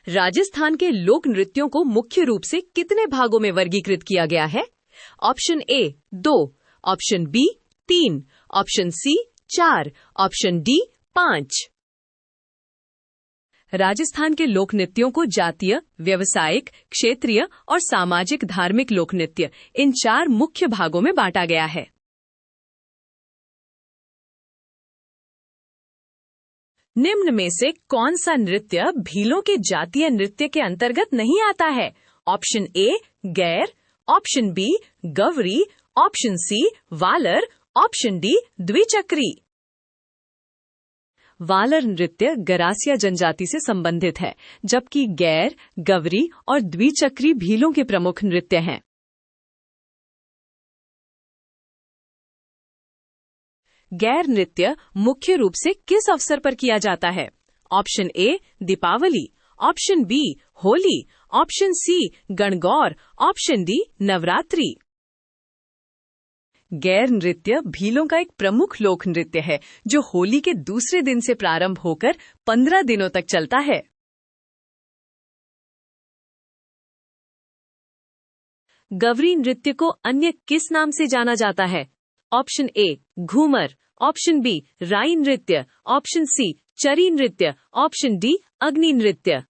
राजस्थान के लोक नृत्यों को मुख्य रूप से कितने भागों में वर्गीकृत किया गया है? Option A 2, option B 3, option C 4, option D 5। Rajasthan के लोक नृत्यों को जातीय, व्यवसायिक, क्षेत्रीय और सामाजिक धार्मिक लोक नृत्य इन 4 मुख्य भागों में बांटा गया है। निम्न में से कौन सा नृत्य भीलों के जातीय नृत्य के अंतर्गत नहीं आता है? Option A Gair, option B Gavri, option C Walar, option D Dwichakri. Walar नृत्य गरासिया जनजाति से संबंधित है, जबकि गैर, गवरी और द्विचक्री भीलों के प्रमुख नृत्य हैं। गैर नृत्य मुख्य रूप से किस अवसर पर किया जाता है? Option A Deepawali, option B Holi, option C Gangaur, option D Navratri. Gair नृत्य भीलों का एक प्रमुख लोक नृत्य है जो होली के दूसरे दिन से प्रारंभ होकर 15 दिनों तक चलता है। गवरी नृत्य को अन्य किस नाम से जाना जाता है? Option A Ghoomar, option B Rai नृत्य, ऑप्शन सी चरी नृत्य, ऑप्शन डी अग्नि नृत्य।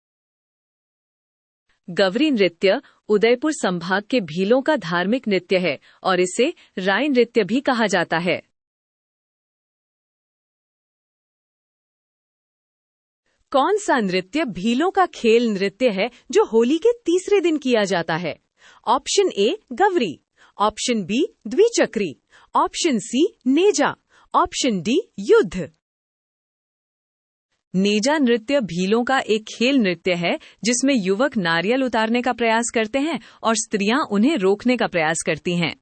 गवरी नृत्य उदयपुर संभाग के भीलों का धार्मिक नृत्य है और इसे राई नृत्य भी कहा जाता है। कौन सा नृत्य भीलों का खेल नृत्य है जो होली के तीसरे दिन किया जाता है? Option A Gavri, option B Dwichakri, option C Neja, option D युद्ध। नेजा नृत्य भीलों का एक खेल नृत्य है जिसमें युवक नारियल उतारने का प्रयास करते हैं और स्त्रियां उन्हें रोकने का प्रयास करती हैं।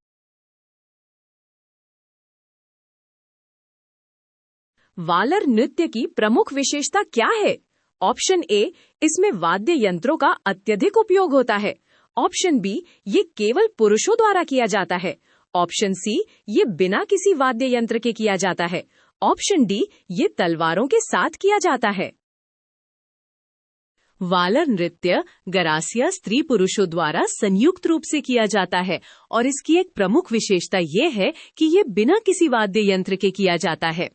वालर नृत्य की प्रमुख विशेषता क्या है? ऑप्शन ए इसमें वाद्य यंत्रों का अत्यधिक उपयोग होता है, ऑप्शन बी ये केवल पुरुषों द्वारा किया जाता है, ऑप्शन सी ये बिना किसी वाद्य यंत्र के किया जाता है, ऑप्शन डी ये तलवारों के साथ किया जाता है। वालर नृत्य गरासिया स्त्री पुरुषों द्वारा संयुक्त रूप से किया जाता है और इसकी एक प्रमुख विशेषता ये है कि ये बिना किसी वाद्य यंत्र के किया जाता है।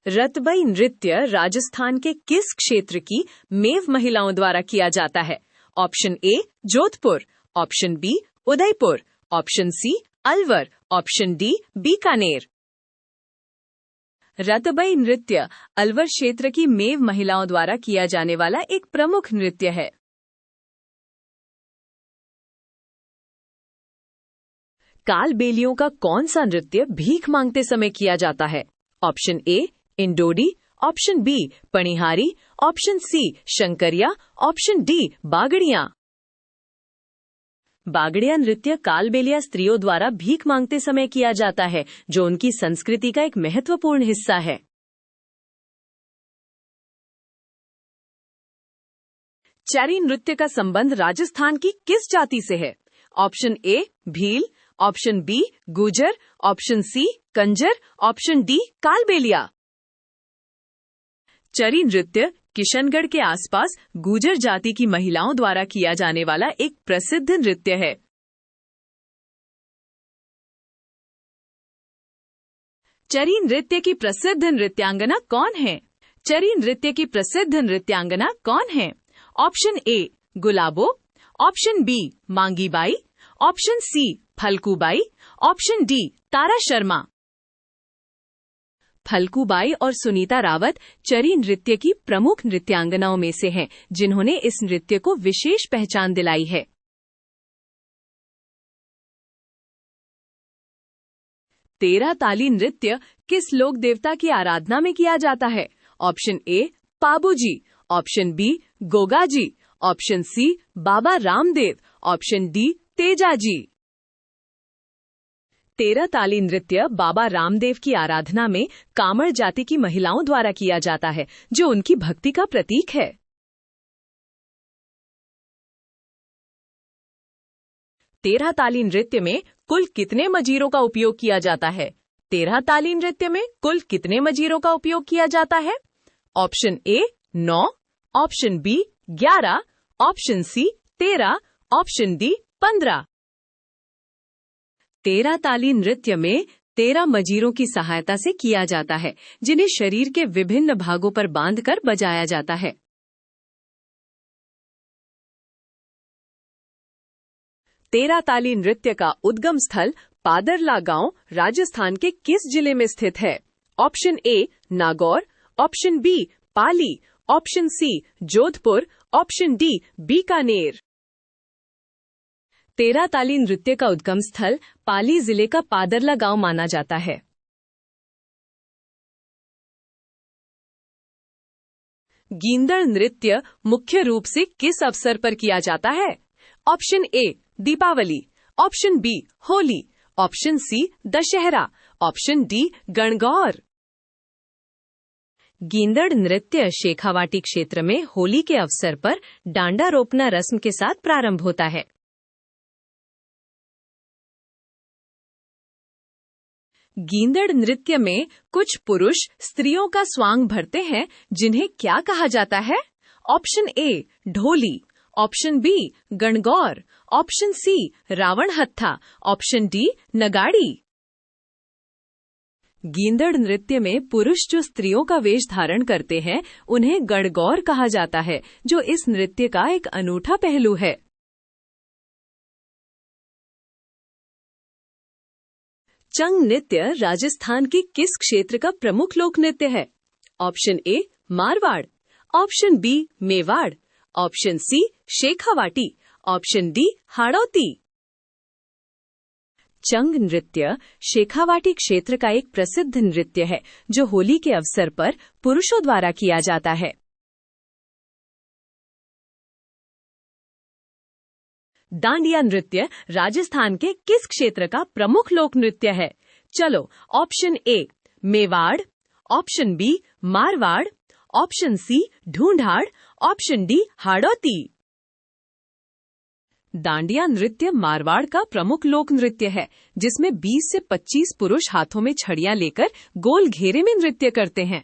रतबई नृत्य राजस्थान के किस क्षेत्र की मेव महिलाओं द्वारा किया जाता है? Option A Jodhpur, option B Udaipur, option C Alwar, option D Bikaner. Ratbai नृत्य अलवर क्षेत्र की मेव महिलाओं द्वारा किया जाने वाला एक प्रमुख नृत्य है। कालबेलियों का कौन सा नृत्य भीख मांगते समय किया जाता है? Option A Indodi, option B Panihari, option C Shankariya, option D Bagdiya. Bagdiya नृत्य कालबेलिया स्त्रियों द्वारा भीख मांगते समय किया जाता है जो उनकी संस्कृति का एक महत्वपूर्ण हिस्सा है। चरी नृत्य का संबंध राजस्थान की किस जाति से है? Option A Bhil, option B Gurjar, option C Kanjar, option D Kalbelia. Chari नृत्य किशनगढ़ के आसपास गुर्जर जाति की महिलाओं द्वारा किया जाने वाला एक प्रसिद्ध नृत्य है। चरी नृत्य की प्रसिद्ध नृत्यांगना कौन है? चरी नृत्य की प्रसिद्ध नृत्यांगना कौन है? Option A Gulabo, option B Mangibai, option C Phalkubai, option D Tara Sharma. Phalkubai और सुनीता रावत चरी नृत्य की प्रमुख नृत्यांगनाओं में से हैं, जिन्होंने इस नृत्य को विशेष पहचान दिलाई है। तेरह ताली नृत्य किस लोक देवता की आराधना में किया जाता है? Option A Pabuji, option B Gogaji, option C Baba Ramdev, option D Tejaji. Terah Taali नृत्य बाबा रामदेव की आराधना में कामड़ जाति की महिलाओं द्वारा किया जाता है, जो उनकी भक्ति का प्रतीक है। तेरह ताली नृत्य में कुल कितने मजीरों का उपयोग किया जाता है? 13 ताली नृत्य में कुल कितने मजीरों का उपयोग किया जाता है? Option A 9, option B 11, option C 13, option D 15। 13 ताली नृत्य में 13 मजीरों की सहायता से किया जाता है, जिन्हें शरीर के विभिन्न भागों पर बांधकर बजाया जाता है। तेरह ताली नृत्य का उद्गम स्थल पादरला गांव राजस्थान के किस जिले में स्थित है? Option A Nagaur, option B Pali, option C Jodhpur, option D Bikaner. Terah Taali नृत्य का उद्गम स्थल पाली जिले का पादरला गांव माना जाता है। गींदड़ नृत्य मुख्य रूप से किस अवसर पर किया जाता है? Option A Deepawali, option B Holi, option C Dussehra, option D Gangaur. गींदड़ नृत्य शेखावाटी क्षेत्र में होली के अवसर पर डांडा रोपना रस्म के साथ प्रारंभ होता है। गींदड़ नृत्य में कुछ पुरुष स्त्रियों का स्वांग भरते हैं, जिन्हें क्या कहा जाता है? Option A Dholi, option B Gangaur, option C Ravan Hattha, option D नगाड़ी। Gindad नृत्य में पुरुष जो स्त्रियों का वेश धारण करते हैं, उन्हें गणगौर कहा जाता है, जो इस नृत्य का एक अनूठा पहलू है। चंग नृत्य राजस्थान के किस क्षेत्र का प्रमुख लोक नृत्य है? Option A Marwar, option B Mewar, option C Shekhawati, option D Hadoti. Chang नृत्य शेखावाटी क्षेत्र का एक प्रसिद्ध नृत्य है, जो होली के अवसर पर पुरुषों द्वारा किया जाता है। डांडिया नृत्य राजस्थान के किस क्षेत्र का प्रमुख लोक नृत्य है? चलो, option A Mewar, option B Marwar, option C Dhundhar, option D Hadoti. Dandiya नृत्य मारवाड़ का प्रमुख लोक नृत्य है, जिसमें 20 से 25 पुरुष हाथों में छड़ियां लेकर गोल घेरे में नृत्य करते हैं।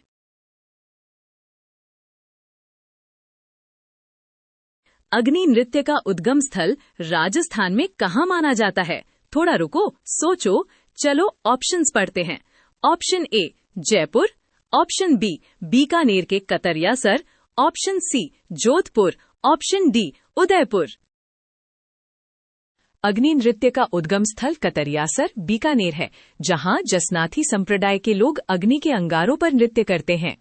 अग्नि नृत्य का उद्गम स्थल राजस्थान में कहाँ माना जाता है? थोड़ा रुको, सोचो। चलो ऑप्शंस पढ़ते हैं। Option A Jaipur, option B Bikaner के Katriyasar, option C Jodhpur, option D Udaipur. अग्नि नृत्य का उद्गम स्थल कतरियासर बीकानेर है, जहां जसनाथी संप्रदाय के लोग अग्नि के अंगारों पर नृत्य करते हैं।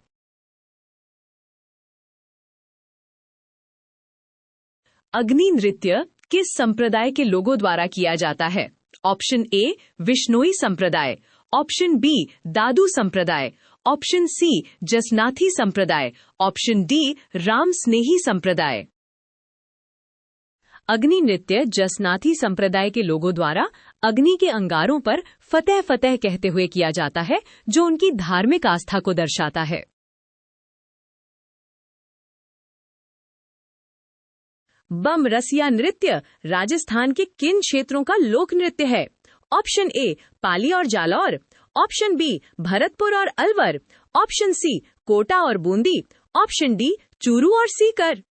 अग्नि नृत्य किस संप्रदाय के लोगों द्वारा किया जाता है? ऑप्शन ए विश्नोई संप्रदाय, ऑप्शन बी दादू संप्रदाय, ऑप्शन सी जसनाथी संप्रदाय, ऑप्शन डी राम स्नेही संप्रदाय। अग्नि नृत्य जसनाथी संप्रदाय के लोगों द्वारा अग्नि के अंगारों पर फतेह फतेह कहते हुए किया जाता है, जो उनकी धार्मिक आस्था को दर्शाता है। बम रसिया नृत्य राजस्थान के किन क्षेत्रों का लोक नृत्य है? ऑप्शन ए पाली और जालौर, ऑप्शन बी भरतपुर और अलवर, ऑप्शन सी कोटा और बूंदी, ऑप्शन डी चूरू और सीकर।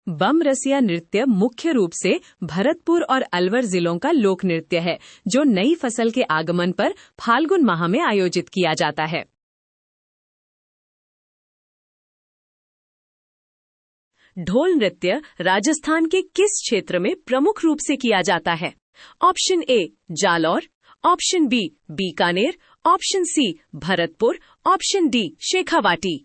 बम रसिया नृत्य मुख्य रूप से भरतपुर और अलवर जिलों का लोक नृत्य है, जो नई फसल के आगमन पर फाल्गुन माह में आयोजित किया जाता है। ढोल नृत्य राजस्थान के किस क्षेत्र में प्रमुख रूप से किया जाता है? Option A Jalore, option B Bikaner, option C Bharatpur, option D Shekhawati.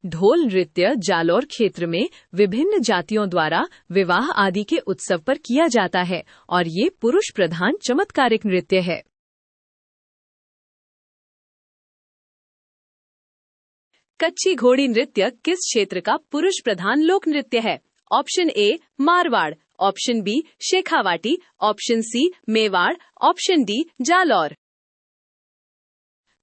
ढोल नृत्य जालौर क्षेत्र में विभिन्न जातियों द्वारा विवाह आदि के उत्सव पर किया जाता है और ये पुरुष प्रधान चमत्कारिक नृत्य है। कच्ची घोड़ी नृत्य किस क्षेत्र का पुरुष प्रधान लोक नृत्य है? Option A Marwar, option B Shekhawati, option C Mewar, option D Jalore.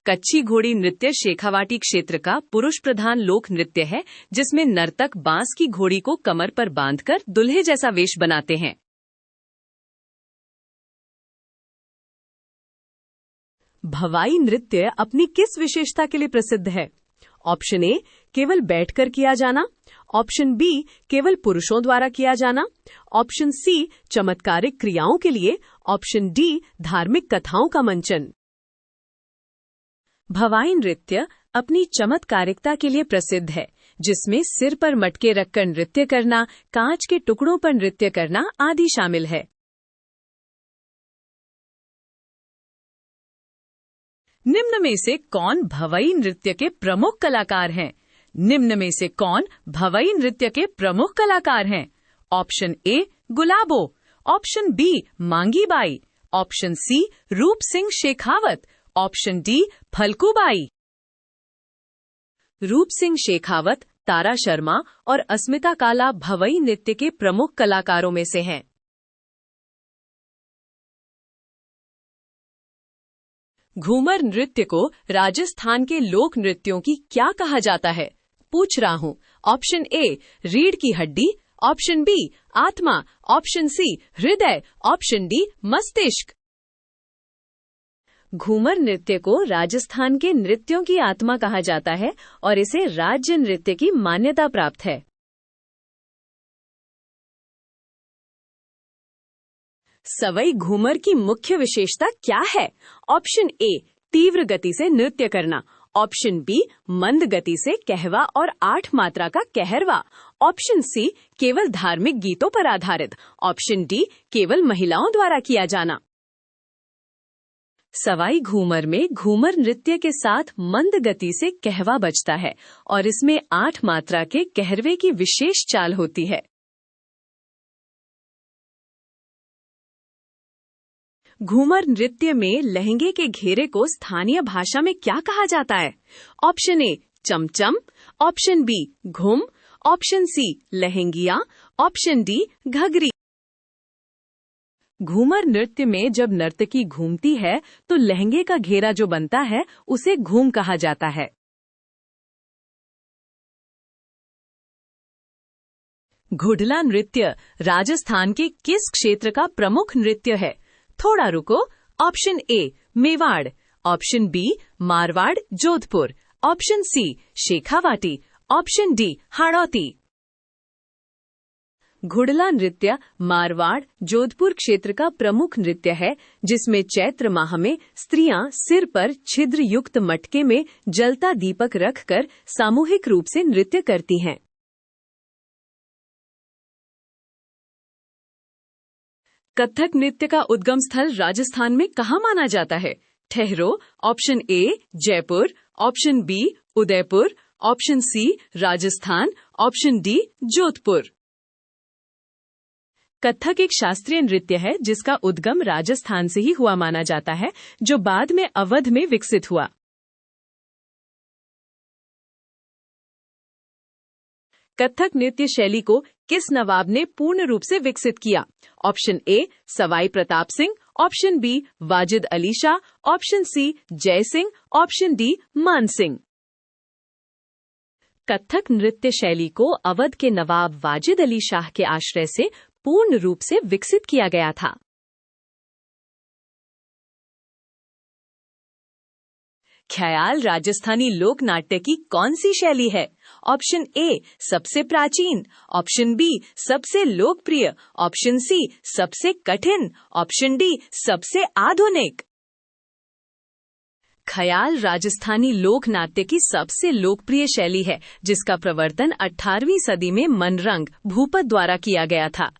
Kachchhi Ghodi नृत्य शेखावाटी क्षेत्र का पुरुष प्रधान लोक नृत्य है, जिसमें नर्तक बांस की घोड़ी को कमर पर बांधकर दुल्हे जैसा वेश बनाते हैं। भवाई नृत्य अपनी किस विशेषता के लिए प्रसिद्ध है? ऑप्शन ए केवल बैठकर किया जाना, ऑप्शन बी केवल पुरुषों द्वारा किया जाना, ऑप्शन सी चमत्कारिक क्रियाओं के लिए, ऑप्शन डी धार्मिक कथाओं का मंचन। भवाई नृत्य अपनी चमत्कारिकता के लिए प्रसिद्ध है, जिसमें सिर पर मटके रखकर नृत्य करना, कांच के टुकड़ों पर नृत्य करना आदि शामिल है। निम्न में से कौन भवई नृत्य के प्रमुख कलाकार हैं? निम्न में से कौन भवई नृत्य के प्रमुख कलाकार हैं? Option A Gulabo, option B Mangi Bai, option C Roop Singh Shekhawat, option D Phalkubai. Roop Singh Shekhawat, तारा शर्मा और अस्मिता काला भवई नृत्य के प्रमुख कलाकारों में से हैं। घूमर नृत्य को राजस्थान के लोक नृत्यों की क्या कहा जाता है? पूछ रहा हूँ। ऑप्शन ए रीढ़ की हड्डी, ऑप्शन बी आत्मा, ऑप्शन सी हृदय, ऑप्शन डी मस्तिष्क। घूमर नृत्य को राजस्थान के नृत्यों की आत्मा कहा जाता है और इसे राज्य नृत्य की मान्यता प्राप्त है। सवई घूमर की मुख्य विशेषता क्या है? ऑप्शन ए तीव्र गति से नृत्य करना, ऑप्शन बी मंद गति से कहवा और 8 मात्रा का कहरवा, ऑप्शन सी केवल धार्मिक गीतों पर आधारित, ऑप्शन डी केवल महिलाओं द्वारा किया जाना। सवाई घूमर में घूमर नृत्य के साथ मंद गति से कहवा बजता है और इसमें 8 मात्रा के कहरवे की विशेष चाल होती है। घूमर नृत्य में लहंगे के घेरे को स्थानीय भाषा में क्या कहा जाता है? ऑप्शन ए चमचम, ऑप्शन बी घुम, ऑप्शन सी लहंगिया, ऑप्शन डी घघरी। घूमर नृत्य में जब नर्तकी घूमती है तो लहंगे का घेरा जो बनता है उसे घूम कहा जाता है। घुड़ला नृत्य राजस्थान के किस क्षेत्र का प्रमुख नृत्य है? थोड़ा रुको। Option A Mewar, option B Marwar Jodhpur, option C Shekhawati, option D Hadoti. Ghudla नृत्य मारवाड़ जोधपुर क्षेत्र का प्रमुख नृत्य है, जिसमें चैत्र माह में स्त्रियां सिर पर छिद्र युक्त मटके में जलता दीपक रखकर सामूहिक रूप से नृत्य करती हैं। कथक नृत्य का उद्गम स्थल राजस्थान में कहाँ माना जाता है? ठहरो। Option A Jaipur, option B Udaipur, option C Rajasthan, option D Jodhpur. Kathak एक शास्त्रीय नृत्य है जिसका उद्गम राजस्थान से ही हुआ माना जाता है, जो बाद में अवध में विकसित हुआ। कथक नृत्य शैली को किस नवाब ने पूर्ण रूप से विकसित किया? Option A Sawai Pratap Singh, option B Wajid Ali Shah, option C Jai Singh, option D मान सिंह। कथक नृत्य शैली को अवध के नवाब वाजिद अली शाह के आश्रय से पूर्ण रूप से विकसित किया गया था। ख्याल राजस्थानी लोक नाट्य की कौन सी शैली है? ऑप्शन ए सबसे प्राचीन, ऑप्शन बी सबसे लोकप्रिय, ऑप्शन सी सबसे कठिन, ऑप्शन डी सबसे आधुनिक। ख्याल राजस्थानी लोक नाट्य की सबसे लोकप्रिय शैली है, जिसका प्रवर्तन 18वीं सदी में मनरंग भूपत द्वारा किया गया था।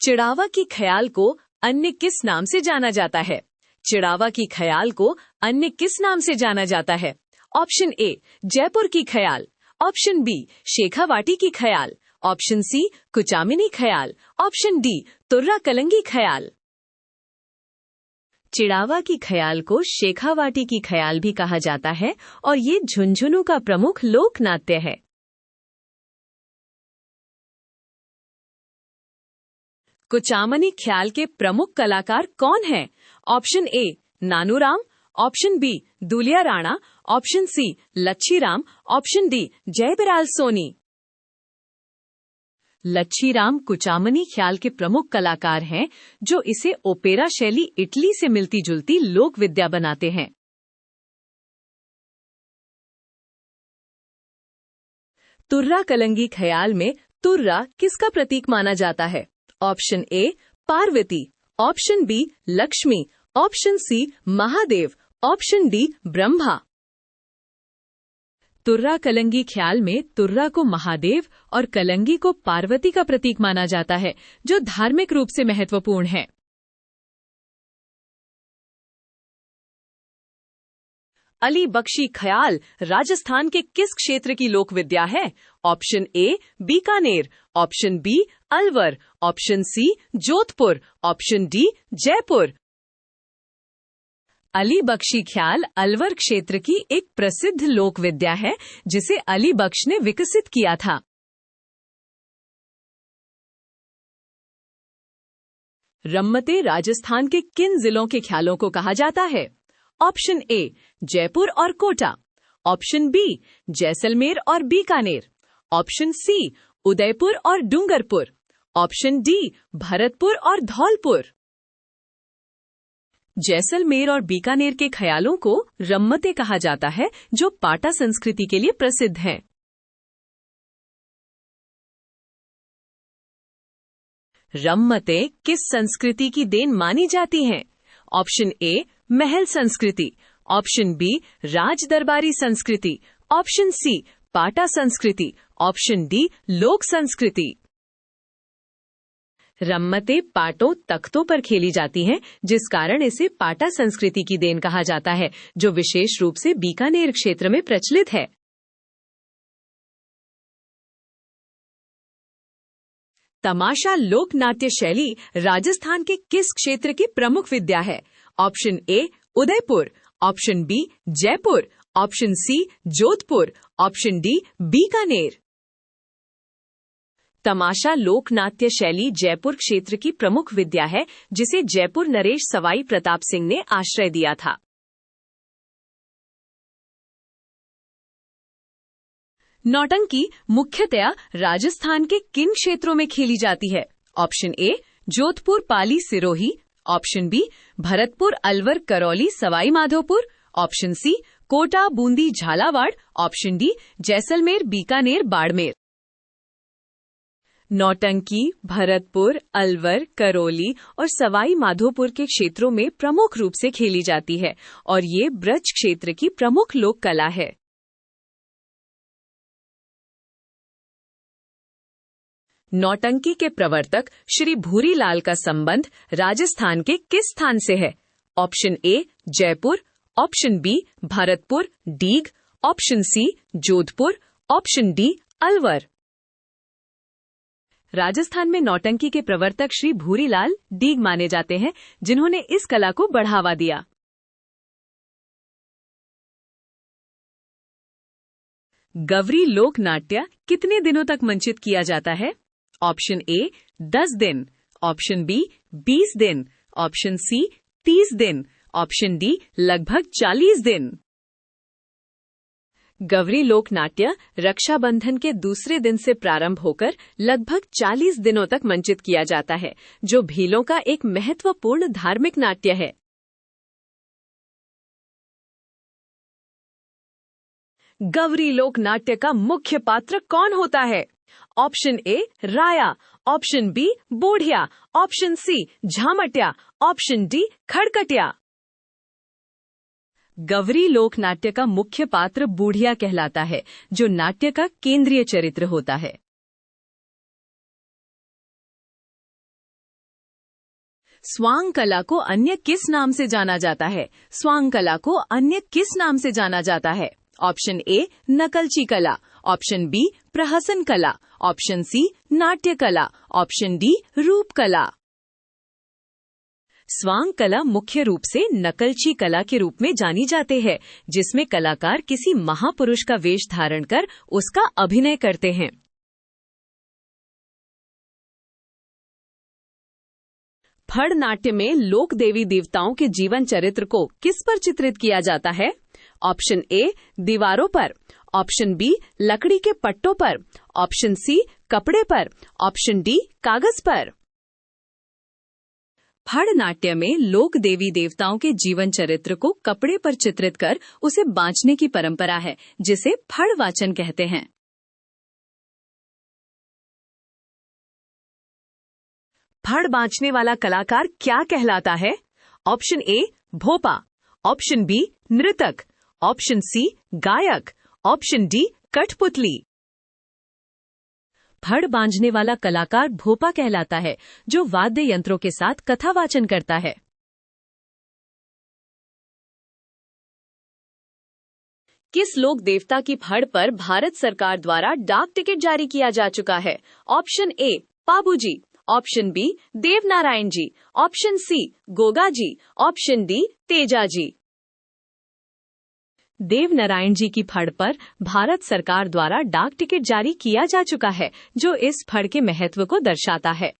चिड़ावा की ख्याल को अन्य किस नाम से जाना जाता है? चिड़ावा की ख्याल को अन्य किस नाम से जाना जाता है? ऑप्शन ए जयपुर की ख्याल, ऑप्शन बी शेखावाटी की ख्याल, ऑप्शन सी कुचामिनी ख्याल, ऑप्शन डी तुर्रा कलंगी ख्याल। चिड़ावा की ख्याल को शेखावाटी की ख्याल भी कहा जाता है और ये झुंझुनू का प्रमुख लोक नाट्य है। कुचामनी ख्याल के प्रमुख कलाकार कौन हैं? Option A Nanuram, option B Duliya Rana, option C Lachhi Ram, option D Jaybiral Soni. Lachhiram Kuchamani ख्याल के प्रमुख कलाकार हैं जो इसे ओपेरा शैली इटली से मिलती जुलती लोक विद्या बनाते हैं। तुर्रा कलंगी ख्याल में तुर्रा किसका प्रतीक माना जाता है? Option A Parvati, option B Lakshmi, option C Mahadev, option D Brahma. तुर्रा कलंगी ख्याल में तुर्रा को महादेव और कलंगी को पार्वती का प्रतीक माना जाता है, जो धार्मिक रूप से महत्वपूर्ण है। अली बख्शी ख्याल राजस्थान के किस क्षेत्र की लोक विद्या है? Option A Bikaner, option B Alwar, option C Jodhpur, option D Jaipur. Ali Bakhshi Khayal Alwar क्षेत्र की एक प्रसिद्ध लोक विद्या है जिसे अली बख्श ने विकसित किया था। रम्मते राजस्थान के किन जिलों के ख्यालों को कहा जाता है? ऑप्शन ए जयपुर और कोटा, ऑप्शन बी जैसलमेर और बीकानेर, ऑप्शन सी उदयपुर और डूंगरपुर, ऑप्शन डी भरतपुर और धौलपुर। जैसलमेर और बीकानेर के ख्यालों को रम्मते कहा जाता है, जो पाटा संस्कृति के लिए प्रसिद्ध हैं। रम्मते किस संस्कृति की देन मानी जाती हैं? ऑप्शन ए महल संस्कृति, ऑप्शन बी राज दरबारी संस्कृति, ऑप्शन सी पाटा संस्कृति, ऑप्शन डी लोक संस्कृति। रम्मते पाटों तख्तों पर खेली जाती हैं, जिस कारण इसे पाटा संस्कृति की देन कहा जाता है, जो विशेष रूप से बीकानेर क्षेत्र में प्रचलित है। तमाशा लोक नाट्य शैली राजस्थान के किस क्षेत्र की प्रमुख विद्या है? Option A Udaipur, option B Jaipur, option C Jodhpur, option D Bikaner. तमाशा लोक नाट्य शैली जयपुर क्षेत्र की प्रमुख विद्या है, जिसे जयपुर नरेश सवाई प्रताप सिंह ने आश्रय दिया था। नौटंकी मुख्यतया राजस्थान के किन क्षेत्रों में खेली जाती है? Option A Jodhpur Pali Sirohi, option B Bharatpur Alwar Karauli Sawai Madhopur, option C Kota Bundi Jhalawar, option D Jaisalmer Bikaner Barmer. Nautanki Bharatpur Alwar Karauli और सवाई माधोपुर के क्षेत्रों में प्रमुख रूप से खेली जाती है और ये ब्रज क्षेत्र की प्रमुख लोक कला है। नौटंकी के प्रवर्तक श्री भूरीलाल का संबंध राजस्थान के किस स्थान से है? Option A Jaipur, option B Bharatpur Deeg, option C Jodhpur, option D Alwar. Rajasthan में नौटंकी के प्रवर्तक श्री भूरीलाल डीग माने जाते हैं, जिन्होंने इस कला को बढ़ावा दिया। गवरी लोक नाट्य कितने दिनों तक मंचित किया जाता है? ऑप्शन ए 10 दिन, ऑप्शन बी 20 दिन, ऑप्शन सी 30 दिन, ऑप्शन डी लगभग 40 दिन। गवरी लोक नाट्य रक्षाबंधन के दूसरे दिन से प्रारंभ होकर लगभग 40 दिनों तक मंचित किया जाता है, जो भीलों का एक महत्वपूर्ण धार्मिक नाट्य है। गवरी लोक नाट्य का मुख्य पात्र कौन होता है? Option A Raya, option B Budhiya, option C Jhamtiya, option D Khadkatiya. Gavri लोक नाट्य का मुख्य पात्र बूढ़िया कहलाता है, जो नाट्य का केंद्रीय चरित्र होता है। स्वांग कला को अन्य किस नाम से जाना जाता है? स्वांग कला को अन्य किस नाम से जाना जाता है? ऑप्शन ए नकलची कला, ऑप्शन बी प्रहसन कला, ऑप्शन सी नाट्य कला, ऑप्शन डी रूप कला। स्वांग कला मुख्य रूप से नकलची कला के रूप में जानी जाते हैं, जिसमें कलाकार किसी महापुरुष का वेश धारण कर उसका अभिनय करते हैं। फड़ नाट्य में लोक देवी देवताओं के जीवन चरित्र को किस पर चित्रित किया जाता है? ऑप्शन ए दीवारों पर, ऑप्शन बी लकड़ी के पट्टों पर, ऑप्शन सी कपड़े पर, ऑप्शन डी कागज पर। फड़ नाट्य में लोक देवी देवताओं के जीवन चरित्र को कपड़े पर चित्रित कर उसे बांचने की परंपरा है, जिसे फड़ वाचन कहते हैं। फड़ बांचने वाला कलाकार क्या कहलाता है? ऑप्शन ए भोपा, ऑप्शन बी नृतक, ऑप्शन सी गायक, ऑप्शन डी कठपुतली। फड़ बांझने वाला कलाकार भोपा कहलाता है, जो वाद्य यंत्रों के साथ कथावाचन करता है। किस लोक देवता की फड़ पर भारत सरकार द्वारा डाक टिकट जारी किया जा चुका है? Option A Pabuji, option B Devnarayan ji, option C Goga ji, option D Teja ji. Devnarayan ji की फड़ पर भारत सरकार द्वारा डाक टिकट जारी किया जा चुका है, जो इस फड़ के महत्व को दर्शाता है।